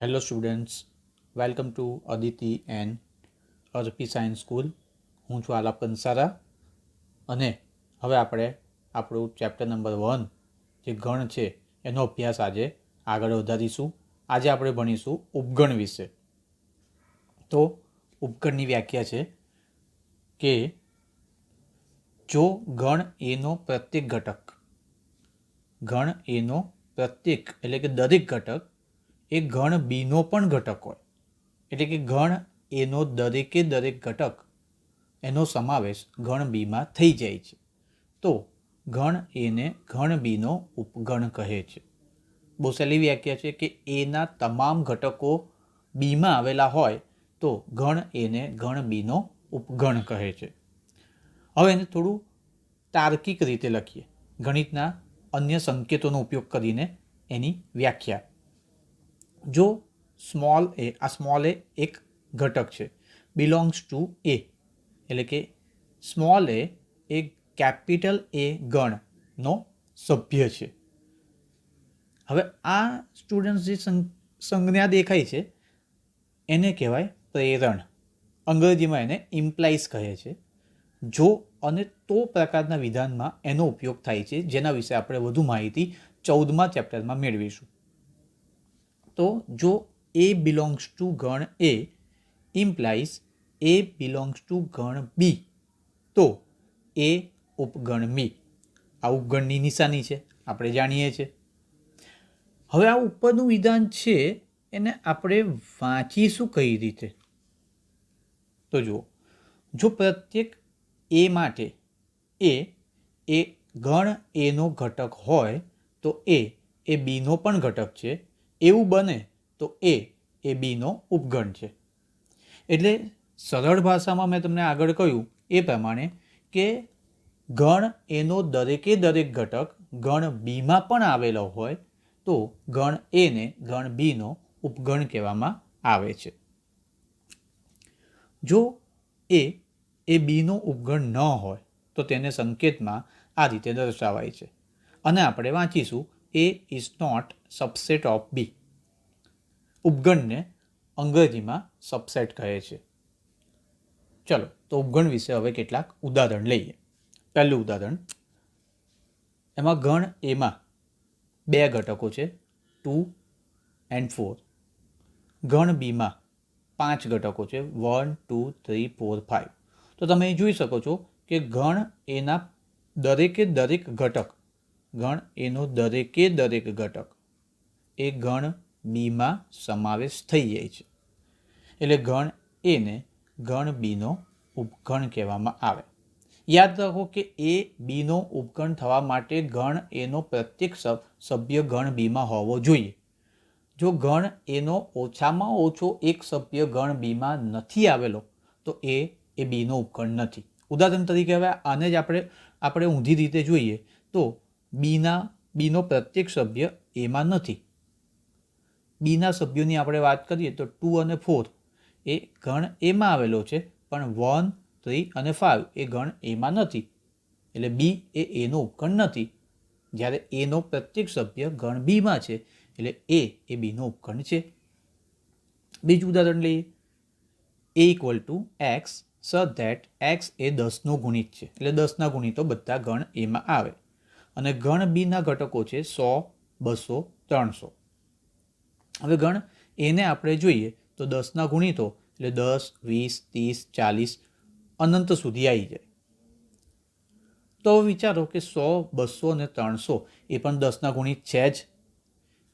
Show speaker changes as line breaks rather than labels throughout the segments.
Hello students, welcome to Aditi and અર્પી science school. હું છું આલાપ કંસારા અને હવે આપણે આપણું ચેપ્ટર નંબર 1 જે ગણ છે એનો અભ્યાસ આજે આગળ વધારીશું. આજે આપણે ભણીશું ઉપગણ વિશે. તો ઉપગણની વ્યાખ્યા છે કે જો ગણ એનો પ્રત્યેક ઘટક, ગણ એનો પ્રત્યેક એટલે કે દરેક ઘટક એ ગણ બીનો પણ ઘટક હોય, એટલે કે ગણ એનો દરેકે દરેક ઘટક એનો સમાવેશ ગણ બીમાં થઈ જાય છે, તો ગણ એને ગણ બીનો ઉપગણ કહે છે. બહુ સહેલી વ્યાખ્યા છે કે એના તમામ ઘટકો બીમાં આવેલા હોય તો ગણ એને ગણ બીનો ઉપગણ કહે છે. હવે એને થોડું તાર્કિક રીતે લખીએ, ગણિતના અન્ય સંકેતોનો ઉપયોગ કરીને એની વ્યાખ્યા. જો સ્મોલ એ, આ સ્મોલ એ એક ઘટક છે, બિલોંગ્સ ટુ એ, એટલે કે સ્મોલ એ કેપિટલ એ ગણનો સભ્ય છે. હવે આ સ્ટુડન્ટ્સ જે સંજ્ઞા દેખાય છે એને કહેવાય પ્રેરણ. અંગ્રેજીમાં એને ઇમ્પ્લાઇઝ કહે છે. જો અને તો પ્રકારના વિધાનમાં એનો ઉપયોગ થાય છે, જેના વિશે આપણે વધુ માહિતી 14મા ચેપ્ટરમાં મેળવીશું. તો જો એ બિલોંગ્સ ટુ ગણ એ ઇમ્પ્લાઇઝ એ બિલોંગ્સ ટુ ગણ બી, તો એ ઉપગણ બી. આ ઉપગણની નિશાની છે, આપણે જાણીએ છીએ. હવે આ ઉપરનું વિધાન છે એને આપણે વાંચીશું કઈ રીતે? તો જુઓ, જો પ્રત્યેક એ માટે એ ગણ એનો ઘટક હોય તો એ બીનો પણ ઘટક છે, એવું બને તો એ બીનો ઉપગણ છે. એટલે સરળ ભાષામાં મેં તમને આગળ કહ્યું એ પ્રમાણે કે ગણ એનો દરેકે દરેક ઘટક ગણ બીમાં પણ આવેલો હોય તો ગણ એને ગણ બીનો ઉપગણ કહેવામાં આવે છે. જો એ બીનો ઉપગણ ન હોય તો તેને સંકેતમાં આ રીતે દર્શાવાય છે અને આપણે વાંચીશું A is not subset of B. ઉપગણને અંગ્રેજીમાં સબસેટ કહે છે. ચલો તો ઉપગણ વિશે હવે કેટલાક ઉદાહરણ લઈએ. પહેલું ઉદાહરણ, એમાં ગણ એમાં 2 ઘટકો છે, 2 and 4. ગણ બીમાં 5 ઘટકો છે, 1 2 3 4 5. તો તમે જોઈ શકો છો કે ગણ એના દરેકે દરેક ઘટક, ગણ એનો દરેકે દરેક ઘટક એ ગણ બીમાં સમાવેશ થઈ જાય છે. એટલે ગણ એને ગણ બીનો ઉપગણ કહેવામાં આવે. યાદ રાખો કે એ બીનો ઉપગણ થવા માટે ગણ એનો પ્રત્યેક સભ્ય ગણ બીમાં હોવો જોઈએ. જો ગણ એનો ઓછામાં ઓછો એક સભ્ય ગણ બીમાં નથી આવેલો તો એ બીનો ઉપગણ નથી. ઉદાહરણ તરીકે હવે આને જ આપણે ઊંધી રીતે જોઈએ તો બીનો પ્રત્યેક સભ્ય એમાં નથી. બીના સભ્યોની આપણે વાત કરીએ તો 2 અને 4 એ ગણ એમાં આવેલો છે, પણ 1 3 અને 5 એ ગણ એમાં નથી, એટલે બી એનો ઉપગણ નથી. જ્યારે એનો પ્રત્યેક સભ્ય ગણ બીમાં છે એટલે એ બીનો ઉપગણ છે. બીજું ઉદાહરણ લઈએ, એ ઇક્વલ ટુ એક્સ સ ધેટ એક્સ એ 10નો ગુણિત છે, એટલે 10ના ગુણિતો બધા ગણ એમાં આવે અને ગણ બીના ઘટકો છે 100 200 300. હવે ગણ એને આપણે જોઈએ તો 10ના ગુણિતો એટલે 10 20 30 40 અનંત સુધી આવી જાય. તો વિચારો કે 100 200 અને 300 એ પણ 10ના ગુણિત છે જ.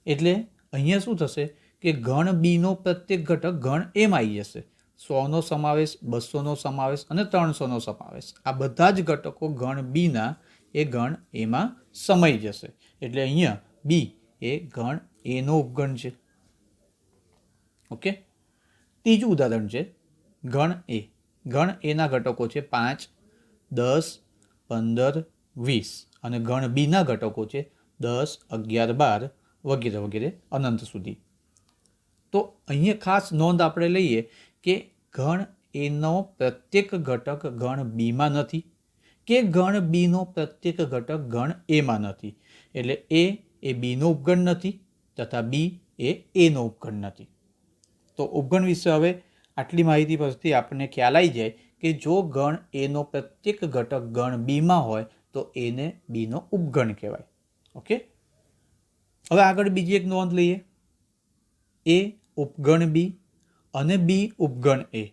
એટલે અહીંયા શું થશે કે ગણ બીનો પ્રત્યેક ઘટક ગણ એમ આવી જશે. 100નો સમાવેશ, 200નો સમાવેશ અને 300નો સમાવેશ, આ બધા જ ઘટકો ગણ બીના એ ગણ એમાં સમાઈ જશે. એટલે અહીંયા બી એ ગણ એનો ઉપગણ છે. ઓકે. ત્રીજું ઉદાહરણ છે ગણ એ. ગણ એના ઘટકો છે 5 10 15 20 અને ગણ બીના ઘટકો છે 10 11 12 વગેરે વગેરે અનંત સુધી. તો અહીંયા ખાસ નોંધ આપણે લઈએ કે ગણ એનો પ્રત્યેક ઘટક ગણ બીમાં નથી કે ગણ બીનો પ્રત્યેક ઘટક ગણ એમાં નથી. એટલે એ બીનો ઉપગણ નથી તથા બી એનો ઉપગણ નથી. તો ઉપગણ વિશે હવે આટલી માહિતી પરથી આપણને ખ્યાલ આવી જાય કે જો ગણ એનો પ્રત્યેક ઘટક ગણ બીમાં હોય તો એને બીનો ઉપગણ કહેવાય. ઓકે, હવે આગળ બીજી એક નોંધ લઈએ. એ ઉપગણ બી અને બી ઉપગણ એ.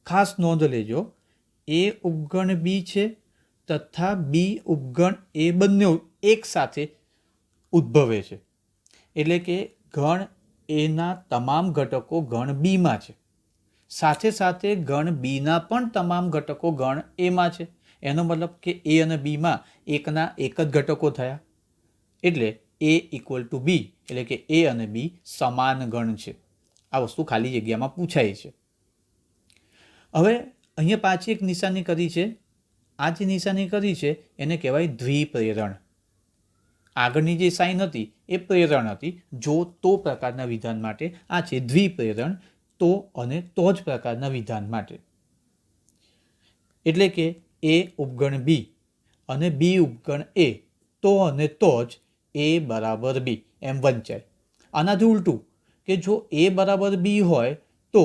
ખાસ નોંધ લેજો, એ ઉપગણ બી છે તથા બી ઉપગણ એ બંને એક સાથે ઉદ્ભવે છે. એટલે કે ગણ એના તમામ ઘટકો ગણ બીમાં છે, સાથે સાથે ગણ બીના પણ તમામ ઘટકો ગણ એમાં છે. એનો મતલબ કે એ અને બીમાં એકના એક જ ઘટકો થયા, એટલે એ ઇક્વલ ટુ બી, એટલે કે એ અને બી સમાન ગણ છે. આ વસ્તુ ખાલી જગ્યામાં પૂછાય છે. હવે અહીંયા પાછી એક નિશાની કરી છે. આ જે નિશાની કરી છે એને કહેવાય દ્વિપ્રેરણ. આગળની જે સાઇન હતી એ પ્રેરણ હતી, જો તો પ્રકારના વિધાન માટે. આ છે દ્વિપ્રેરણ, તો અને તો જ પ્રકારના વિધાન માટે. એટલે કે એ ઉપગણ બી અને બી ઉપગણ એ, તો અને તો જ એ બરાબર બી એમ વંચાય. આનાથી ઉલટું કે જો એ બરાબર બી હોય તો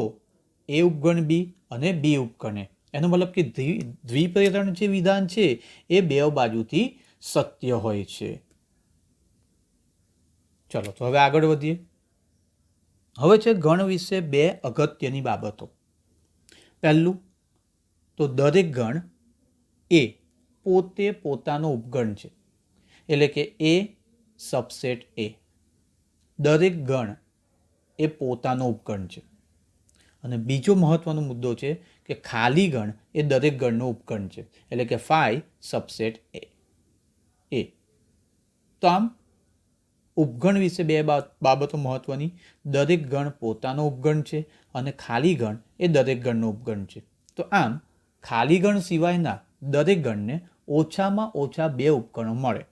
એ ઉપગણ બી અને બી ઉપગણ એ. એનો મતલબ કે દ્વિપ્રેરણ જે વિધાન છે એ બે બાજુથી સત્ય હોય છે. ચલો તો હવે આગળ વધીએ. હવે છે ગણ વિશે બે અગત્યની બાબતો. પહેલું તો દરેક ગણ એ પોતે પોતાનો ઉપગણ છે, એટલે કે એ સબસેટ એ. દરેક ગણ એ પોતાનો ઉપગણ છે. અને બીજો મહત્વનો મુદ્દો છે કે ખાલી ગણ એ દરેક ગણનો ઉપગણ છે, એટલે કે ફાઈ સબસેટ એ. તો આમ ઉપગણ વિશે બે બાબતો મહત્વની. દરેક ગણ પોતાનો ઉપગણ છે અને ખાલી ગણ એ દરેક ગણનો ઉપગણ છે. તો આમ ખાલી ગણ સિવાયના દરેક ગણને ઓછામાં ઓછા બે ઉપગણો મળે.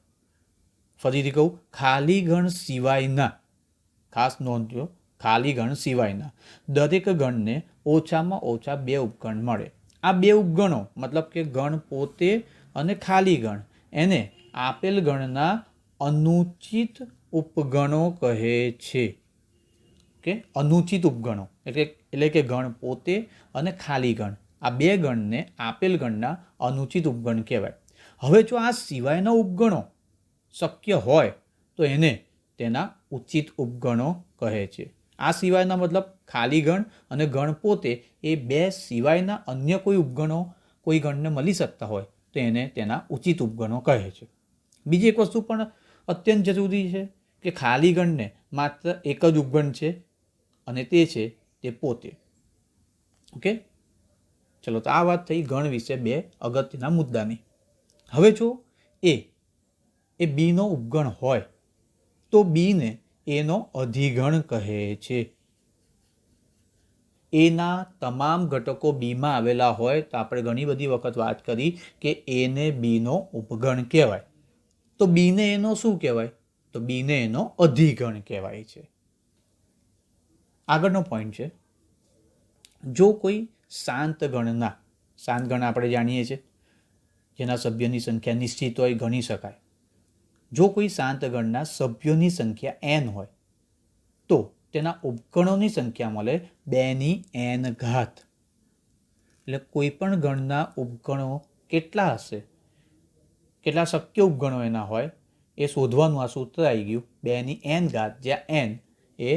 ફરીથી કહું, ખાલી ગણ સિવાયના, ખાસ નોંધજો, ખાલી ગણ સિવાયના દરેક ગણને ઓછામાં ઓછા બે ઉપગણ મળે. આ બે ઉપગણો મતલબ કે ગણ પોતે અને ખાલી ગણ, એને આપેલ ગણના અનુચિત ઉપગણો કહે છે. કે અનુચિત ઉપગણો એટલે કે ગણ પોતે અને ખાલી ગણ, આ બે ગણને આપેલ ગણના અનુચિત ઉપગણ કહેવાય. હવે જો આ સિવાયના ઉપગણો શક્ય હોય તો એને તેના ઉચિત ઉપગણો કહે છે. આ સિવાયના મતલબ ખાલી ગણ અને ગણ પોતે એ બે સિવાયના અન્ય કોઈ ઉપગણો કોઈ ગણને મળી શકતા હોય તો એને તેના ઉચિત ઉપગણો કહે છે. બીજી એક વસ્તુ પણ અત્યંત જરૂરી છે કે ખાલી ગણને માત્ર એક જ ઉપગણ છે અને તે છે તે પોતે. ઓકે, ચલો તો આ વાત થઈ ગણ વિશે બે અગત્યના મુદ્દાની. હવે જો એ બીનો ઉપગણ હોય તો બીને એનો અધિગણ કહે છે. એના તમામ ઘટકો બીમાં આવેલા હોય તો આપણે ઘણી બધી વખત વાત કરી કે એને બીનો ઉપગણ કહેવાય. તો બીને એનો શું કહેવાય? તો બીને એનો અધિગણ કહેવાય છે. આગળનો પોઈન્ટ છે, જો કોઈ શાંત ગણના, શાંત ગણ આપણે જાણીએ છીએ જેના સભ્યોની સંખ્યા નિશ્ચિત હોય, ગણી શકાય. જો કોઈ શાંત ગણના સભ્યોની સંખ્યા n હોય તો તેના ઉપગણોની સંખ્યા મળે 2n ઘાત. એટલે કોઈ પણ ગણના ઉપગણો કેટલા હશે, કેટલા શક્ય ઉપગણો એના હોય એ શોધવાનું આ સૂત્ર આવી ગયું. 2n ઘાત, જ્યાં n એ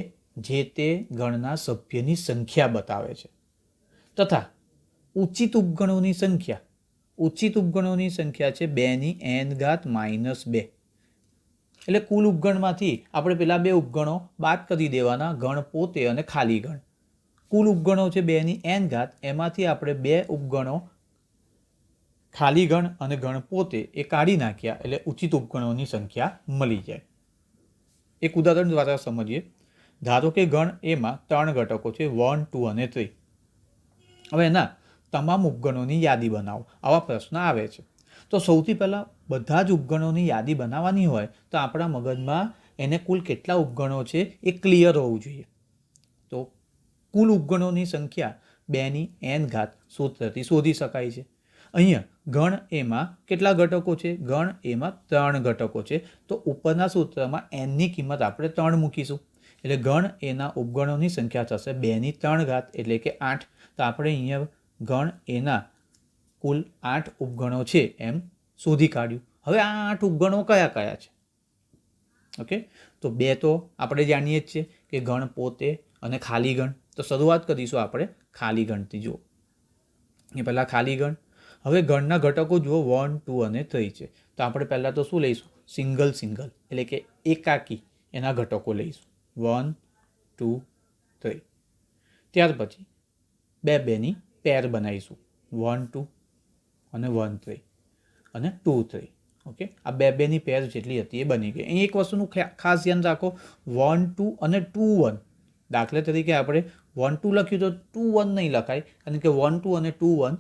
જે તે ગણના સભ્યની સંખ્યા બતાવે છે, તથા ઉચિત ઉપગણોની સંખ્યા, ઉચિત ઉપગણોની સંખ્યા છે 2n ઘાત -2. એટલે કુલ ઉપગણમાંથી આપણે પેલા બે ઉપગણો બાદ કરી દેવાના, ગણ પોતે અને ખાલી ગણ. કુલ ઉપગણો છે 2n ઘાત, એમાંથી આપણે બે ઉપગણો ખાલી ગણ અને ગણ પોતે એ કાઢી નાખ્યા એટલે ઉચિત ઉપગણોની સંખ્યા મળી જાય. એક ઉદાહરણ દ્વારા સમજીએ. ધારો કે ગણ એમાં 3 ઘટકો છે, 1, 2 અને 3. હવે એના તમામ ઉપગણોની યાદી બનાવો, આવા પ્રશ્ન આવે છે. તો સૌથી પહેલાં બધા જ ઉપગણોની યાદી બનાવવાની હોય તો આપણા મગજમાં એને કુલ કેટલા ઉપગણો છે એ ક્લિયર હોવું જોઈએ. તો કુલ ઉપગણોની સંખ્યા 2n ઘાત સૂત્રથી શોધી શકાય છે. અહીંયા ગણ એમાં કેટલા ઘટકો છે? ગણ એમાં 3 ઘટકો છે. તો ઉપરના સૂત્રમાં n ની કિંમત આપણે 3 મૂકીશું, એટલે ગણ એના ઉપગણોની સંખ્યા થશે 2ની 3 ઘાત એટલે કે 8. તો આપણે અહીંયા ગણ એના કુલ 8 ઉપગણો છે એમ શોધી કાઢ્યું. હવે આ 8 ઉપગણો કયા કયા છે? ઓકે, તો 2 તો આપણે જાણીએ જ છીએ કે ગણ પોતે અને ખાલી ગણ. તો શરૂઆત કરીશું આપણે ખાલી ગણથી. જુઓ એ પહેલાં ખાલી ગણ. હવે ગણના ઘટકો જુઓ 1, 2 અને 3 છે. તો આપણે પહેલાં તો શું લઈશું? સિંગલ એટલે કે એકાકી એના ઘટકો લઈશું. 1, 2, 3. ત્યાર પછી 2 2ની પેર બનાવીશું. 1, 2 અને 1, 3 અને 2, 3. ઓકે, આ 2 2ની પેર જેટલી હતી એ બની ગઈ. અહીં એક વસ્તુનું ખાસ ધ્યાન રાખો, 1, 2 અને 2, 1. દાખલા તરીકે આપણે 1, 2 લખ્યું તો 2, 1 નહીં લખાય, કારણ કે 1, 2 અને 2, 1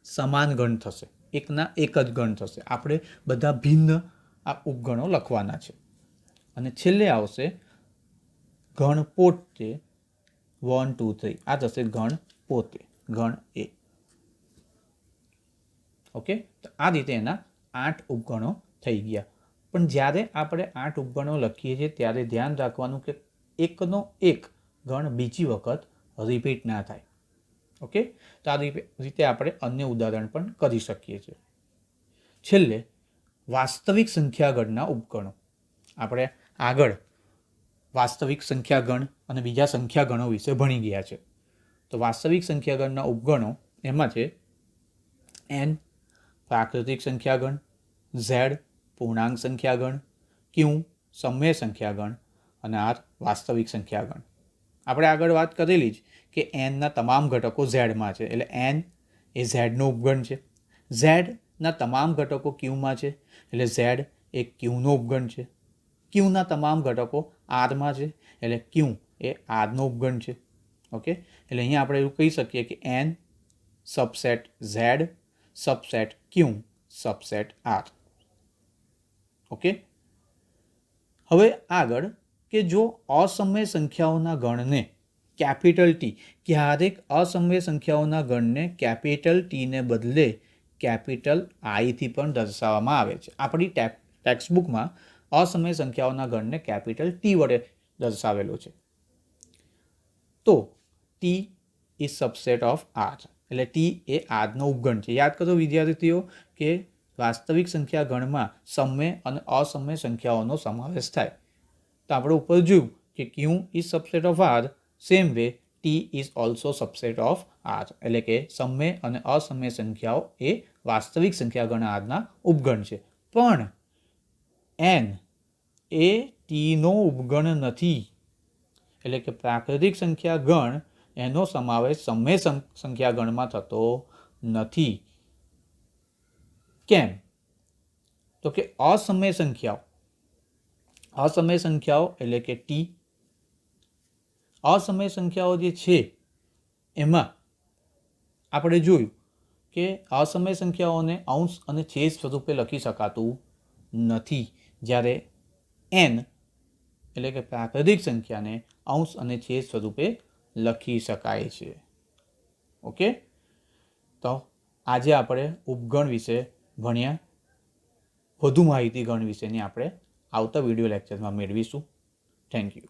સમાન ગણ થશે, એકના એક જ ગણ થશે. આપણે બધા ભિન્ન આ ઉપગણો લખવાના છે. અને છેલ્લે આવશે ગણ પોતે 1, 2, 3. આ થશે ગણ પોતે, ગણ એ. ઓકે, તો આ રીતે એના 8 ઉપગણો થઈ ગયા. પણ જ્યારે આપણે 8 ઉપગણો લખીએ છીએ ત્યારે ધ્યાન રાખવાનું કે એકનો એક ગણ બીજી વખત રિપીટ ના થાય. ઓકે, તો આ રીતે આપણે અન્ય ઉદાહરણ પણ કરી શકીએ છીએ. છેલ્લે વાસ્તવિક સંખ્યા ગણના ઉપગણો. આપણે આગળ વાસ્તવિક સંખ્યા ગણ અને બીજા સંખ્યા ગણો વિશે ભણી ગયા છે. તો વાસ્તવિક સંખ્યા ગણના ઉપગણો એમાં છે n પ્રાકૃતિક સંખ્યા ગણ, z પૂર્ણાંક સંખ્યા ગણ, q સમય સંખ્યા ગણ અને r વાસ્તવિક સંખ્યા ગણ. આપણે આગળ વાત કરેલી જ કે nના તમામ ઘટકો ઝેડમાં છે, એટલે n એ ઝેડનો ઉપગણ છે. ઝેડના તમામ ઘટકો ક્યુમાં છે, એટલે ઝેડ એ ક્યુનો ઉપગણ છે. ક્યુના તમામ ઘટકો આરમાં છે, એટલે ક્યુ એ આરનો ઉપગણ છે. ઓકે, એટલે અહીંયા આપણે એવું કહી શકીએ કે n સબસેટ ઝેડ સબસેટ ક્યુ સબસેટ આર. ઓકે, હવે આગળ કે જો અસમય સંખ્યાઓના ગણને કેપિટલ ટી, ક્યારેક અસમય સંખ્યાઓના ગણને કેપિટલ ટીને બદલે કેપિટલ આઈથી પણ દર્શાવવામાં આવે છે. આપણી ટેક્સ્ટબુકમાં અસમય સંખ્યાઓના ગણને કેપિટલ ટી વડે દર્શાવેલો છે. તો T is subset of R, એટલે ટી એ આરનો ઉપગણ છે. યાદ કરો વિદ્યાર્થીઓ કે વાસ્તવિક સંખ્યા ગણમાં સમય અને અસમય સંખ્યાઓનો સમાવેશ થાય. તો આપણે ઉપર જોયું કે Q is subset of R, same way T is also subset of R, એટલે કે સમય અને અસમય સંખ્યાઓ એ વાસ્તવિક સંખ્યા ગણ આરના ઉપગણ છે. પણ n એ ટીનો ઉપગણ નથી, એટલે કે પ્રાકૃતિક સંખ્યા ગણ એનો સમાવેશ સમય સંખ્યા ગણમાં થતો નથી. કેમ? તો કે અસમય સંખ્યાઓ એટલે કે ટી, અસમય સંખ્યાઓ જે છે એમાં આપણે જોયું કે અસમય સંખ્યાઓને અંશ અને છેદ સ્વરૂપે લખી શકાતું નથી, જ્યારે n એટલે કે પ્રાકૃતિક સંખ્યાને અંશ અને છેદ સ્વરૂપે લખી શકાય છે. ઓકે, તો આજે આપણે ઉપગણ વિશે ભણ્યા. વધુ માહિતી ગણ વિશેની આપણે આવતા વિડીયો લેક્ચરમાં મેળવીશું. Thank you.